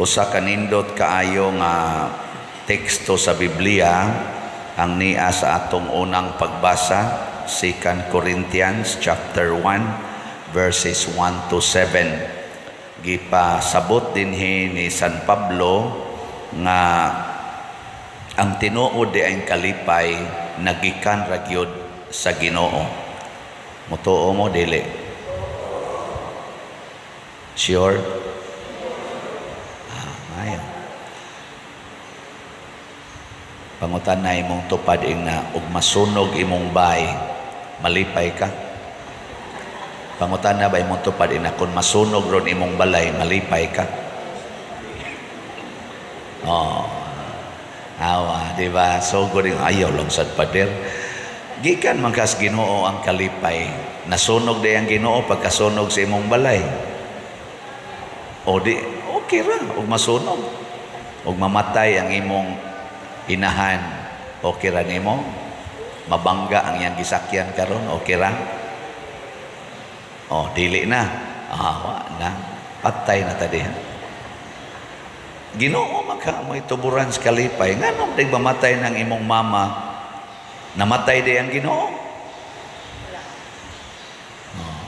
Usa kanindot kaayo nga teksto sa Biblia ang niya sa atong unang pagbasa, 2 Corinthians chapter 1 verses 1 to 7. Gipasabot dinhi ni San Pablo nga ang tinuod di ang kalipay nagikan ra gyud sa Ginoo. Mutuo mo dili? Sure? Ayaw. Pangutan na imong tupad na ug masunog imong bay, malipay ka. Pangutan na ba imong tupad na kung masunog ron imong balay, malipay ka. Oh, awa, di ba? So guring ayaw lang sad pader. Gikan man kas Ginoo ang kalipay. Nasunog di ang Ginoo pagkasunog sa imong balay. O di, okay ra, ug masunog. Ug mamatay ang imong inahan, okay ra nimo? Mabangga ang iyang gisakyan karon, okay ra? Oh, dili na. Awa na. Patay na tadi. Ginoo maka mo ituburan sa kalipay. Nganong di mamatay ng imong mama? Namatay di ang Ginoo? Oh.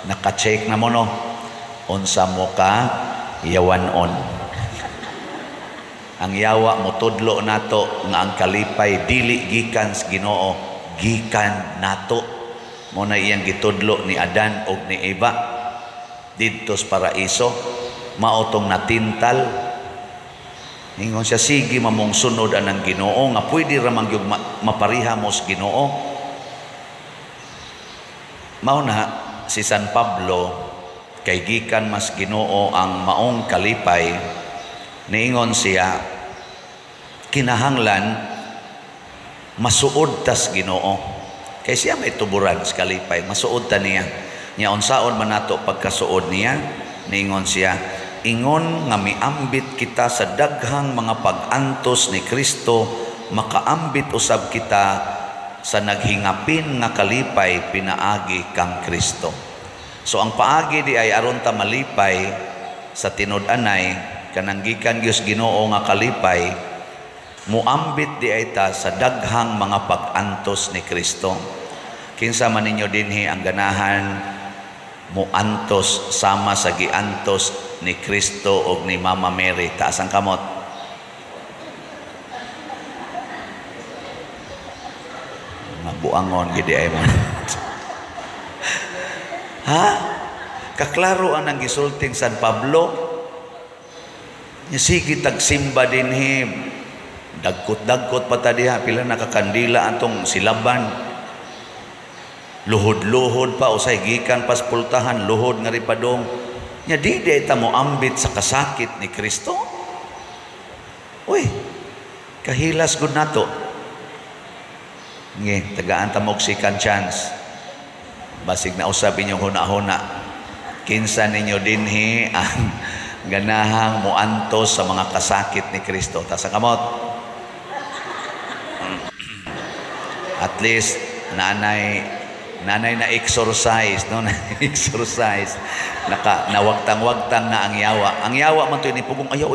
Naka-check na mo no. Unsa mo ka yawanon. Ang yawa mo tudlo nato nga ang kalipay dili gikan sa Ginoo, gikan nato. Mo na iyang gitudlo ni Adan og ni Eva didto sa paraiso, mao tong natintal. Ingon siya, sige mamong sunod anang Ginoo nga pwede ra man gyud mapariha mo sa Ginoo. Mao na si San Pablo kay gikan mas Ginoo ang maong kalipay, niingon siya kinahanglan masuod tas Ginoo. Kay siya may tuburan sa kalipay, masuod ta niya. Nya unsaon man nato pagkasuod niya? Niingon siya, ingon nga miambit kita sa daghang mga pag-antos ni Kristo, makaambit usab kita sa naghingapin nga kalipay pinaagi kang Kristo. So ang paagi di ay aron ta malipay sa tinud-anay kanang gikan Dios Ginoo nga kalipay, muambit di ay ta sa daghang mga pag-antos ni Kristo. Kinsa man ninyo dinhi ang ganahan muantos sama sa giantos ni Kristo og ni Mama Mary, taas ang kamot. Mabuangon gid ay man. Ha? Kaklaro ang gisulting San Pablo. Sige tagsimba dinhi. Dagkot-dagkot pa ta diha, pila nakakandila atong silaban. Luhod-luhod pa usay gikan pas pultahan, luhod nga ripadong. Nya di ta mo ambit sa kasakit ni Kristo. Uy, kahilas gud nato. Nge, tagaan ta mo second chance. Basig na usab inyong huna-huna. Kinsa ninyo dinhi ang ganahang muantos sa mga kasakit ni Kristo. Ta sa kamot. At least nanay na exercise, no? Exercise. Nawagtang-wagtang na ang yawa. Ang yawa man to ni pugong ayaw.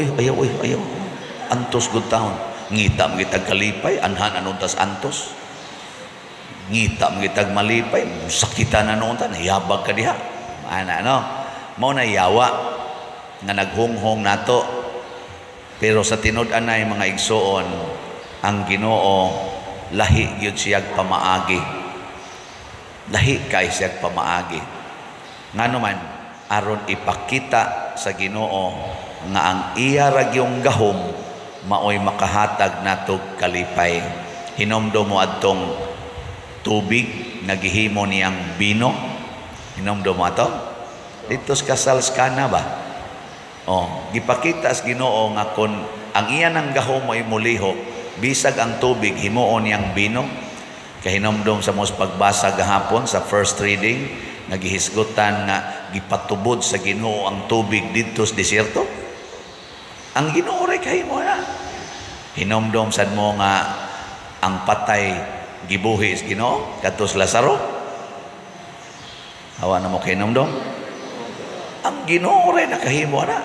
Antos good town. Ngita magitag kalipay, anhan anuntas antos. Ngita magitag malipay, sakitan na noon ta, nayabag ka diha. Ana no? Mao na yawa nga naghunghong nato. Pero sa tinud-anay mga igsoon, ang Ginoo lahi gyud siyag pamaagi. Lahi kay siyag pamaagi. Ngano man aron ipakita sa Ginoo nga ang iya ra gyung gahom maoy makahatag natog kalipay. Hinomdo mo adtong tubig nagihimo niyang bino. Hinomdo mo ato? Dito sa Kasalskana ba? Oh, gipakita sa Ginoo nga kon ang iya nang gahom ay mulihok, bisag ang tubig himuon niyang bino. Kahinomdom sa mos pagbasa gahapon sa first reading, nagihisgutan nga gipatubod sa Ginoo ang tubig didto sa desierto. Ang Ginoo ray kahimo na. Hinomdom sad mo nga ang patay gibuhi sa Ginoo kadto sa Lazaro. Hawa na mo kay hinomdom. Ang Ginoo ray nakahimo na.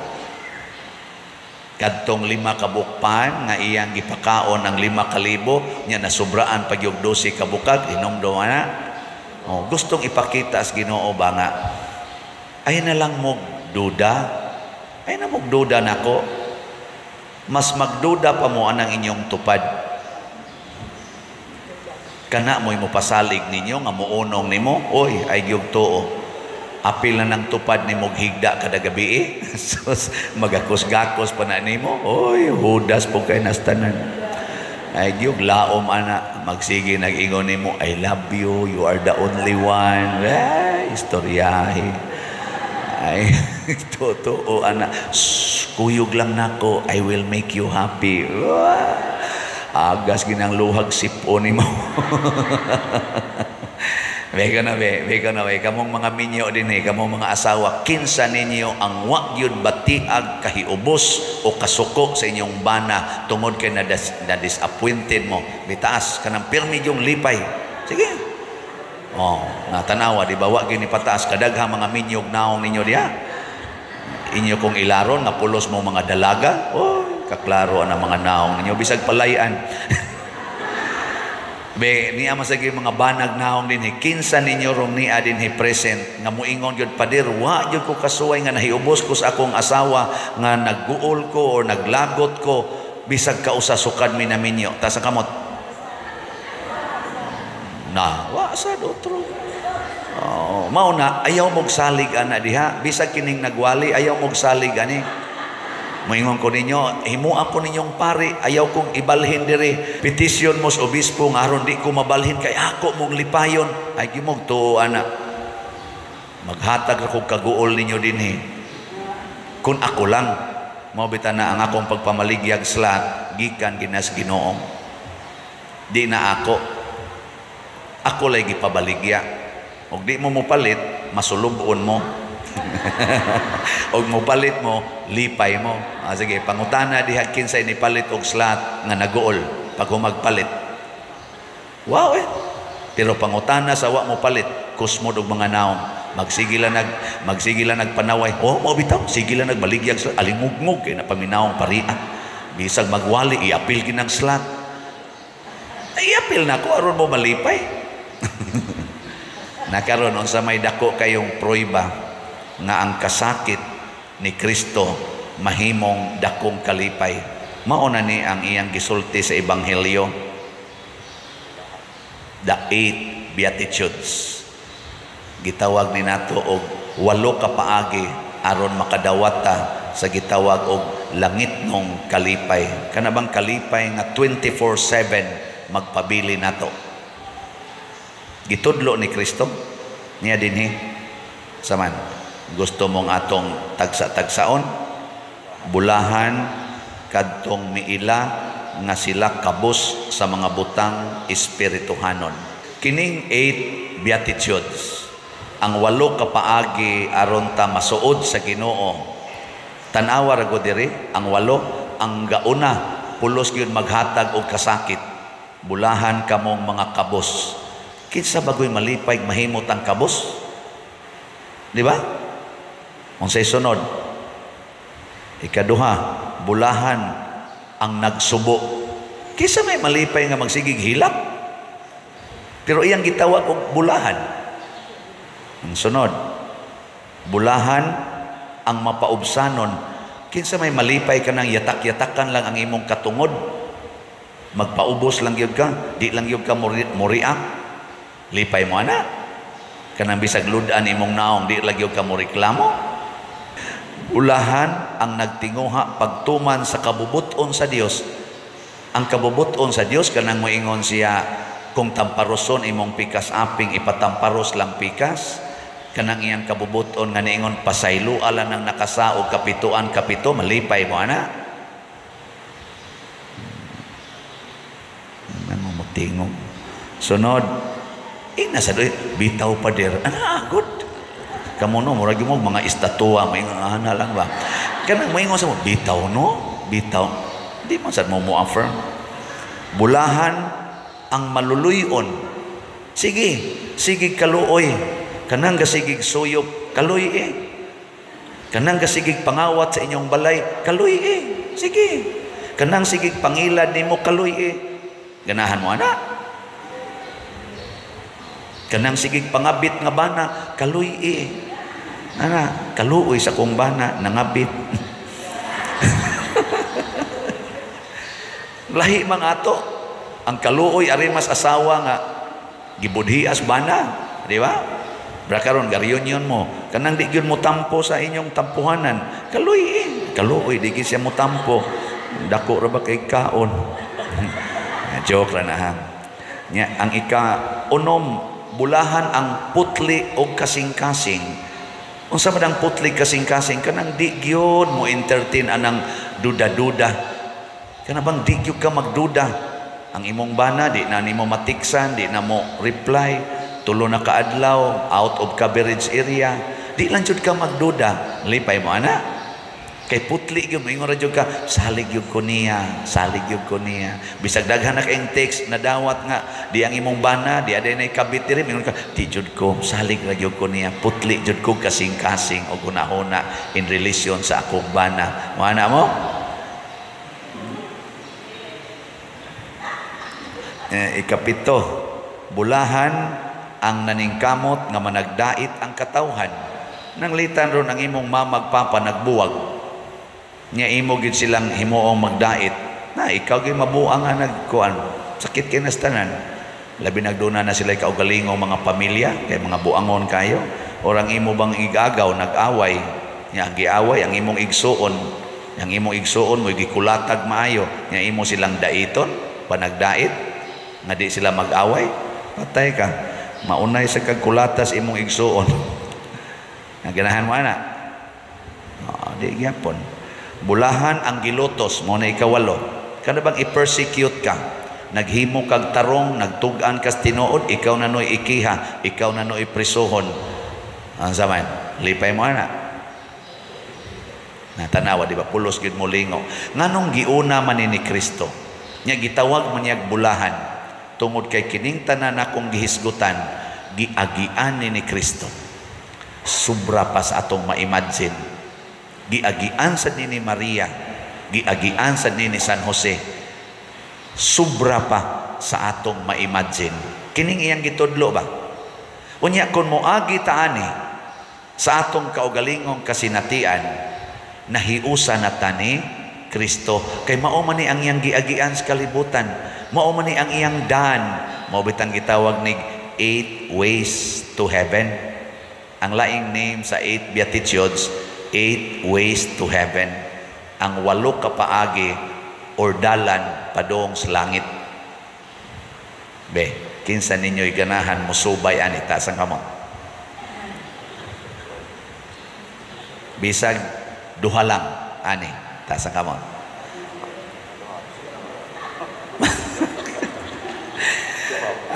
Kadtong 5 ka bukpan nga iyang gipakaon ang 5,000 nya nasubraan pag yung 12 ka bukag inomdom ana. Oh, gustong ipakita sa Ginoo ba nga ay na lang mo duda. Ay na mo duda nako. Mas magduda pa mo anang inyong tupad. Kana mo'y mo pasalig ninyo nga muunong nimo, oy ay gyud tuo. Apil na ng tupad ni mong higda kada gabi eh. Sus, magakos-gakos pa na ni mo. Oy, hudas po kay nastanan. Ay, gyug laom ana. Magsige nag-ingon ni mo, I love you, you are the only one. Ay, istoryahe. Ay, totoo ana. Kuyog lang nako, I will make you happy. Agas ginang luhag sipo ni mo. Beka na be, kamong mga minyo din kamong mga asawa, kinsa ninyo ang wagyud batiag kahiubos o kasuko sa inyong bana tungod kay na disappointed mo. Bitaas kanang pirmi yung lipay. Sige. Oh, natanawa di ba wa gyud ni pataas kadaghang mga minyog naong ninyo diha. Inyo kong ilaron na pulos mo mga dalaga. Oh, kaklaro ang mga naong ninyo bisag palayan. Be niya masagi mga banag naong din kinsa ninyo rong niya din present nga muingon gyud pader wa gyud ko kasuway nga nahiubos ko sa akong asawa nga nagguol ko o naglagot ko bisag kausa sukad mi na minyo ta sa kamot na wa sa dotro. Oh, mao na ayaw mog salig ana diha bisag kining nagwali ayaw mog salig ani. Moingon ko ninyo, himo ako ninyong pari, ayaw kong ibalhin diri. Petisyon mo sa obispo nga aron di ko mabalhin kay ako mong lipayon. Ay gimog to ana. Maghatag ako kaguol ninyo dinhi. Kung ako lang mao bitan na ang akong pagpamaligyag slat gikan ginas Ginoong. Di na ako. Ako lay gipabaligya. Og di mo mopalit, masulubon mo. og mopalit mo lipay mo. Sige pangutana diha kinsa ni palit og slat nga naguol pag magpalit. Wow pero pangutana sa wa mo palit kusmod og mga naong magsigila nagpanaway. Oh mo bitaw sigila nagbaligyag slat alimugmug kay napaminawong paria bisag magwali iapil kinang slat. Iapil na ko aron mo malipay. Nakaron unsa may dako kayong proyba nga ang kasakit ni Kristo mahimong dakong kalipay. Mao na ni ang iyang gisulti sa ebanghelyo. The 8 Beatitudes. Gitawag ni nato og 8 ka paagi aron makadawata sa gitawag og langit nung kalipay. Kana bang kalipay nga 24/7 magpabili nato. Gitudlo ni Kristo niya dinhi saman. Gusto mong atong tagsa-tagsaon, bulahan, kadtong miila, nga sila kabus sa mga butang espirituhanon. Kining 8 Beatitudes, ang 8 ka paagi aron ta masuod sa Ginoo. Tanawa ra gud diri, ang 8, ang gauna, pulos gyud maghatag og kasakit. Bulahan kamong mga kabus. Kinsa bagoy malipay mahimot ang kabus? Di ba? Unsay sunod? Ikaduha, bulahan ang nagsubo. Kisa may malipay nga magsigig hilak. Pero iyang gitawag og bulahan. Ang sunod, bulahan ang mapaubsanon. Kinsa may malipay ka nang yatak-yatakan lang ang imong katungod. Magpaubos lang gyud ka, di lang gyud ka muriak. Lipay mo ana. Kanang bisag ludan imong naong di lang gyud ka moreklamo. Ulahan ang nagtinguha pagtuman sa kabubuton sa Dios. Ang kabubuton sa Dios kanang moingon siya kung tamparoson imong pikas aping ipatamparos lang pikas. Kanang iyang kabubuton nga niingon pasaylo ala nang nakasaog kapituan kapito malipay mo ana. Nang motingog. Sunod, nasa bitaw pa der. Ana good. Kamu no murag mo mga estatwa may ana lang ba kanang moingon sa mo bitaw no bitaw di man sad mo affirm. Bulahan ang maluluyon. Sige kaluoy kanang gasigig suyop kaluy Kanang kasigig pangawat sa inyong balay, kaluy sige. Kanang sigig pangilad nimo, kaluy ganahan mo ana. Kanang sigig pangabit nga bana, kaluy ana, kaluoy sa kong bana nangabit. Lahi mga ato ang kaluoy ari mas asawa nga gibudhias bana, di ba? Brakaron garyon mo kanang di gyud mo tampo sa inyong tampuhanan, kaluoy di gyud siya mo tampo, dako ra ba kay kaon. Joke ra na ha. Nya ang ika-unom, bulahan ang putli o kasing-kasing. Unsa man ang putli kasing-kasing, kanang di gyud mo entertain anang duda-duda. Kana bang di gyud ka magduda. Ang imong bana di na nimo matiksan, di na mo reply, tulo na kaadlaw, out of coverage area, di lang jud ka magduda. Lipay mo ana. Kay putli gyud mo ingon ra jud ka, salig gyud ko niya. Bisag daghan na kayong text na dawat nga di ang imong bana, di aday nay kabit diri, ingon ka, di jud ko, salig ra jud ko niya. Putli jud ko kasing-kasing o gunahona in relation sa akong bana. Mo ana mo? Ikapito, bulahan ang naningkamot nga managdait ang katawhan. Nang litan ron ang imong mamagpapa nagbuwag. Nya imo gid silang himuong magdait. Na ikaw gyud mabuang nga nagkuan. Sakit kay nastanan. Labi nagduna na sila kaugalingong mga pamilya, kay mga buangon kayo. Orang imo bang igagaw nag-away. Nya giaway ang imong igsuon. Yang imong igsuon mo gikulatag maayo. Nya imo silang daiton, panagdait nga di sila mag-away. Patay ka. Maunay sa kagkulatas imong igsuon. Naganahan mo ana. Di gyapon. Bulahan ang gilutos mo na ikawalo. Kana bang i-persecute ka? Naghimo kag tarong, nagtugan kas tinuod, ikaw na noy ikiha, ikaw na noy prisuhon. Ang zaman, lipay mo ana. Natanawa, di ba? Pulos gid mo lingo. Nganong giuna man ni Kristo? Nya gitawag man niyag bulahan. Tungod kay kining tanan akong gihisgutan, giagian ni Kristo. Sobra pa sa atong ma-imagine. Giagian sa ni Maria, giagian sa ni San Jose, sobra pa sa atong ma-imagine. Kining iyang gitudlo ba? Unya kung moagi taani sa atong kaugalingong kasinatian, nahiusa na tani Kristo, kay mao man ni ang iyang giagian sa kalibutan, mao man ni ang iyang daan, mao bitang gitawag ni 8 ways to heaven. Ang laing name sa 8 beatitudes, 8 ways to heaven. Ang 8 kapaagi or dalan padong sa langit. Be, kinsa ninyo'y ganahan mo subay ani taas ang kamot. Bisag duha lang ani taas ang kamot.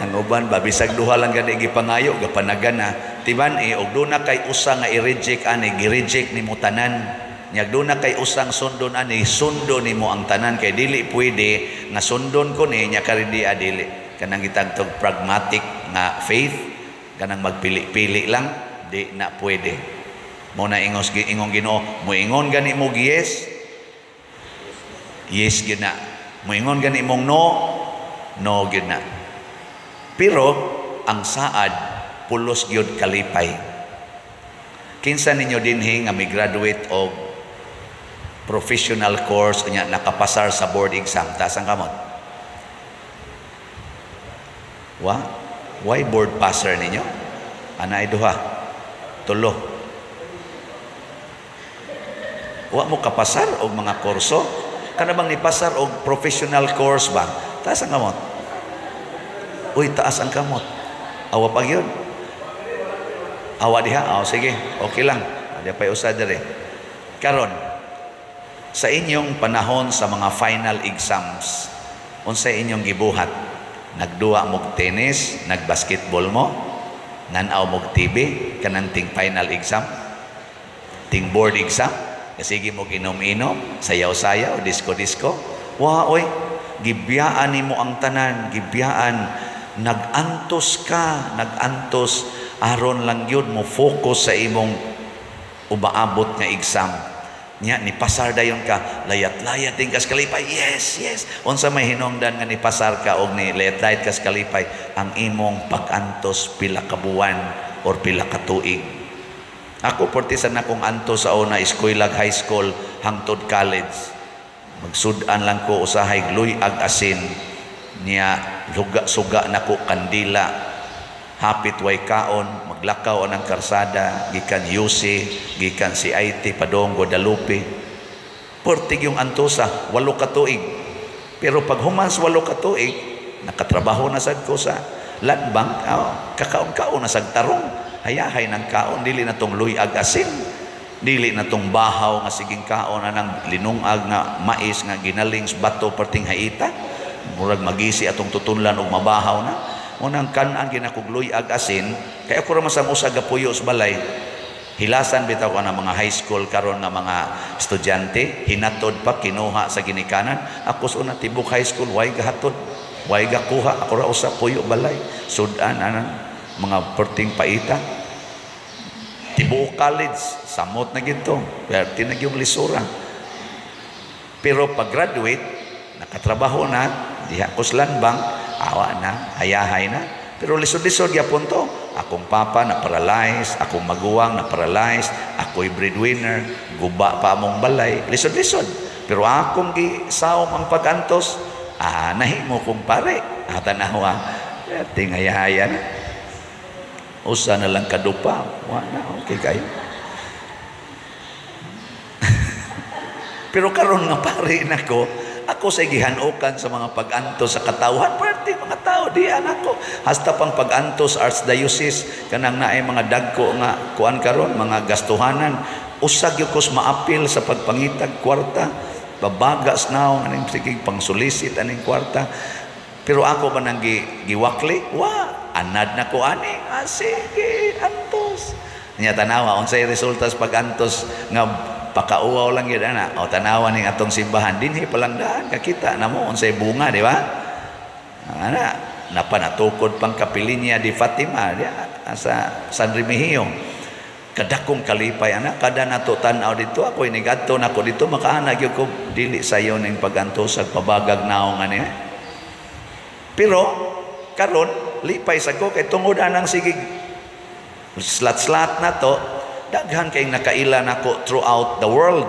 Ang uban ba bisag duha lang gani gipangayo gapanagana. Tiban og duna kay usa nga i-reject ani, gi-reject nimo tanan. Nya duna kay usang sundon ani, sundo nimo ang tanan, kay dili pwede nga sundon ko ni nya karindi adili. Kanang gitagtog pragmatic nga faith, kanang magpili-pili lang, di na pwede. Mo na ingos ingong Ginoo, mo ingon gani mo yes, yes gyud na. Mo ingon gani mong no, no gyud na. Pero ang saad pulos gyud kalipay. Kinsa ninyo dinhi nga mi-graduate og professional course nya nakapasar sa board exam, taas ang kamot. Why board passer ninyo? Ana ay duha, tulo. Wa mo kapasar og mga kurso? Kana bang nipasar og professional course ba? Taas ang kamot. Uy, taas ang kamot. Awa pa gyud. Awa diha, sige, okay lang. Di pa usad dire. Karon, sa inyong panahon sa mga final exams, unsa inyong gibuhat? Nagduwa mog tennis, nagbasketball mo, nanaw mog TV, kanang ting final exam, ting board exam, sige mog inom-inom, sayaw-sayaw, disco-disco. Oy, gibiyaan nimo ang tanan, gibiyaan. Nagantos ka, nagantos. Aron lang yun mo focus sa imong umaabot nga exam nya ni pasar dayon ka, layat-layat din kas kalipay. Yes, yes. Unsa may hinungdan nga ni pasar ka og ni layat-layat kas kalipay, ang imong pag-antos pila ka buwan or pila ka tuig. Ako portisan akong antos sa una eskwela, high school hangtod college. Magsud-an lang ko usahay gluy ag asin niya suga nako kandila. Hapit way kaon, maglakaw anang karsada, gikan UC, gikan CIT, padong Guadalupe. Portig yung antosa, 8 ka tuig. Pero pag humans 8 ka tuig, nakatrabaho na sad ko sa land bank, kakaon-kaon na sad tarong, hayahay ng kaon, dili na tong luy ag asin, dili na tong bahaw nga siging kaon, anang linungag nga mais nga ginaling sa bato perting haita, murag magisi atong tutunlan og mabahaw na. Unang kanan ginakugloy ag asin, kaya ako raman sa usa gapuyo sa balay. Hilasan bitaw ko ng mga high school karon nga mga estudyante, hinatod pa kinuha sa ginikanan. Ako una tibok high school, way gahatod, way gakuha, ako ra usa puyo balay. Sudan anang mga perting paita. Tibok college, samot na gito, perti na yung lisura. Pero pag graduate, nakatrabaho na, diha ko sa land bank, awa na, hayahay na. Pero lisod-lisod yapon to. Akong papa na paralyzed, akong maguwang na paralyzed, ako'y breadwinner, guba pa among balay, lisod-lisod. Pero akong gisawom ang pag-antos, nahimo kong pare. Tanawa, ting hayahaya na. Usa na lang kadupa. Wala, okay kayo. Pero karon nga pare nako, ako sa gihanukan sa mga pag-antos sa katawhan, parte mga tao diyan ako. Hasta pang pag-antos archdiocese kanang naay mga dagko nga kuan karon, mga gastuhanan, usag gyud kos maapil sa pagpangitag kwarta, babagas naw aning sige pangsulisit aning kwarta. Pero ako man nang giwakli, anad na ko ani. Sige, antos. Nya tanawa unsay resulta sa pag-antos nga pakauaw lang yun ana. O tanawan ning atong simbahan dinhi palang daan kakita namo unsay bunga, di ba? Ana napanatukod pang kapilinya di Fatima dia sa San Remigio. Kadakong kalipay ana, kada nato tan-aw dito ako inigadto nako dito makaana gyud ko dili sayo ning pag-antos sa pabagag naong ani. Pero karon lipay sa ko kay tungod anang sige slat-slat na to, daghan kay nakaila nako throughout the world.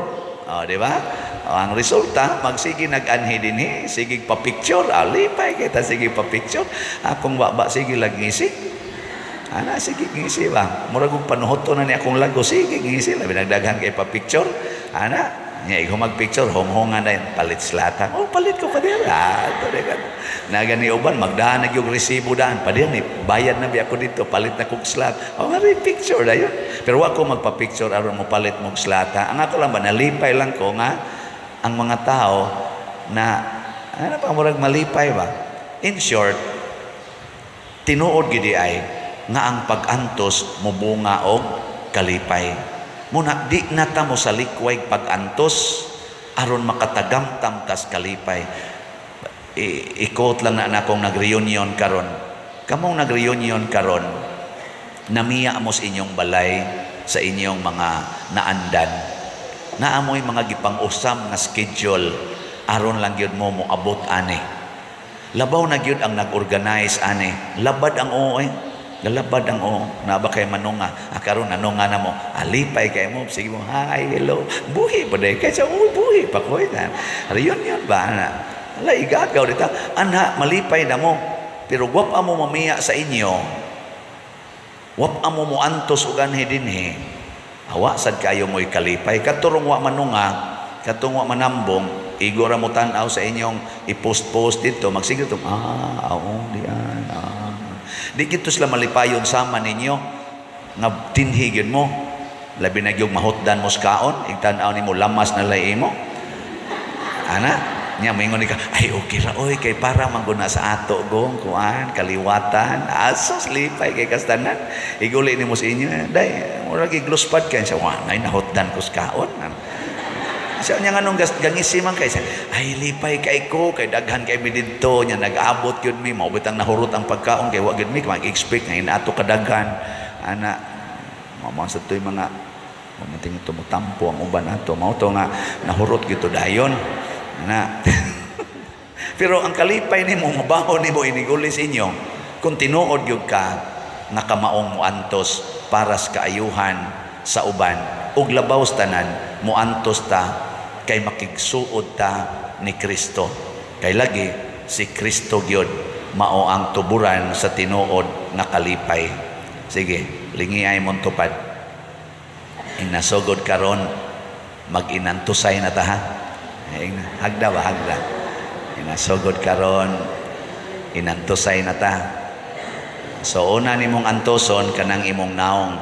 Di ba? Ang resulta, magsige nag-anhi dinhi, sige pa-picture, alipay kita sige pa-picture. Akong baba sige lagngisi. Ana sige ngisi ba? Murag og panuhoton na ni akong lago, sige ngisi labi nagdaghan kay pa-picture. Ana nya ig mag-picture honghongan na palit slatan. Oh, palit ko pa diyan. Nagani uban magdaan nagyog resibo daan pa diyan bayad na bi ako dito, palit na kog slat. Oh, mari picture dayon. Pero wa ko magpa-picture aron mo palit mong slata. Ang ako lang ba nalipay lang ko nga ang mga tao na ano pa murag malipay ba. In short, tinuod gid ay nga ang pag-antos mubunga og kalipay. Muna di nata mo sa likway pag-antos aron makatagamtam kas kalipay. Ikot lang na akong nag-reunion karon. Kamong nag-reunion karon, namiya mo sa inyong balay, sa inyong mga naandan. Naamoy mga gipang-usam nga schedule aron lang gyud mo moabot ani. Labaw na gyud ang nag-organize ani. Labad ang oy. Lalabad ang naba kay manunga. Karon nanunga na mo. Alipay kay mo. Sige mo, hi, hello. Buhi pa day. Kaya siya, buhi pa ko. Reunion ba? Ala, igagaw dito. Anha, malipay na mo. Pero wap amo mamiya sa inyo. Wap amo mo antos o ganhi dinhi. Awa, sad kayo mo'y kalipay. Katurong wa manunga, katurong wa manambong, igora mo tanaw sa inyong i-post-post dito. Magsigil itong, diyan, di kito sila malipayon sama ninyo nga tinhigin mo labi na yung mahutdan mo skaon igtanaw nimo lamas na lay mo ana nya moingon ka ay okay ra oy kay para mangguna sa ato gong kuan kaliwatan asos lipay kay kastanan iguli nimo sa inyo day mura gi glospad kay sa wa nay nahutdan ko skaon siya niya nga nung gangisi man kay ay lipay kay ko kay daghan kay mi didto nya nag-abot yun mi maubitang nahurot ang pagkaon kay wa gyud mi mag-expect nga inato kadaghan ana mamang sa toy mga Kumating ito mo tampo ang uban ato. Mao to nga nahurot gito dayon na. Pero ang kalipay nimo mabaho nimo inigulis inyo kung tinuod gyud ka nga kamaong muantos para sa kaayuhan sa uban ug labaw tanan muantos ta kay makigsuod ta ni Kristo. Kay lagi si Kristo gyud mao ang tuburan sa tinuod nga kalipay. Sige, lingi ay mong tupad. Inasugod karon mag-inantusay na ta ha. Hagda ba hagda? Inasugod karon inantusay na ta. So una nimong antoson kanang imong naong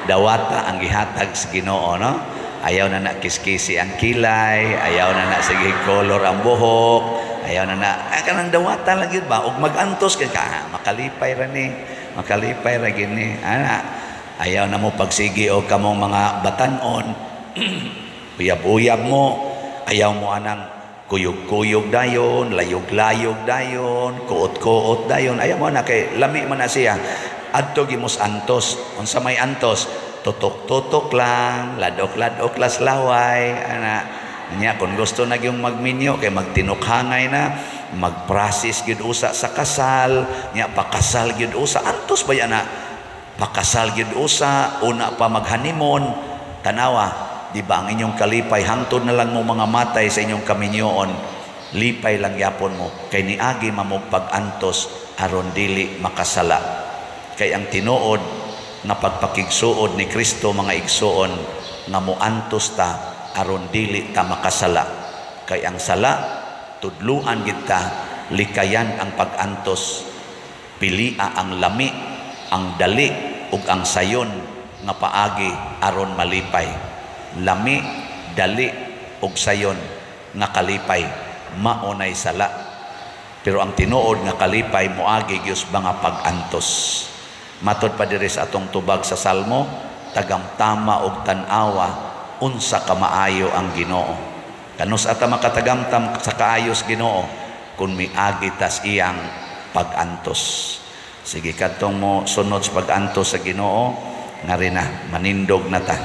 dawata ang gihatag sa Ginoo, no? Ayaw na na kiskisi ang kilay, ayaw na na sige color ang buhok, ayaw na na kanang dawata lang yun ba? Ug mag-antos ka makalipay ra ni, makalipay ra gini. Ana, ayaw na mo pagsigi o kamong mga batanon. Uyab-uyab mo, ayaw mo anang kuyog-kuyog dayon, layog-layog dayon, kuot-kuot dayon. Ayaw mo na kay lami man na siya. Adto gimos antos. Unsa may antos? Tutok-tutok lang, ladok-ladok las laway. Ana, nya kung gusto na gyung magminyo kay magtinukhangay na, magprasis gyud usa sa kasal, nya pakasal gyud usa. Antos ba yan na? Pakasal gyud usa, una pa maghanimon. Tanawa, di ba ang inyong kalipay hangtod na lang mo mga matay sa inyong kaminyoon, lipay lang yapon mo kay niagi mamugpag antos aron dili makasala. Kay ang tinuod nga pagpakigsuod ni Kristo mga igsuon nga muantos ta aron dili ta makasala. Kay ang sala tudluan gid ta, likayan ang pag-antos, pilia ang lami, ang dali ug ang sayon nga paagi aron malipay. Lami, dali ug sayon nga kalipay maunay sala. Pero ang tinuod nga kalipay moagi gyud mga pag-antos. Matod pa diri sa atong tubag sa Salmo, tagamtama og tan-awa unsa ka maayo ang Ginoo. Kanus ata makatagamtam sa kaayos Ginoo kun miagi tas iyang pag-antos. Sige kadtong mo sunod sa pag-antos sa Ginoo nga rin na manindog na ta.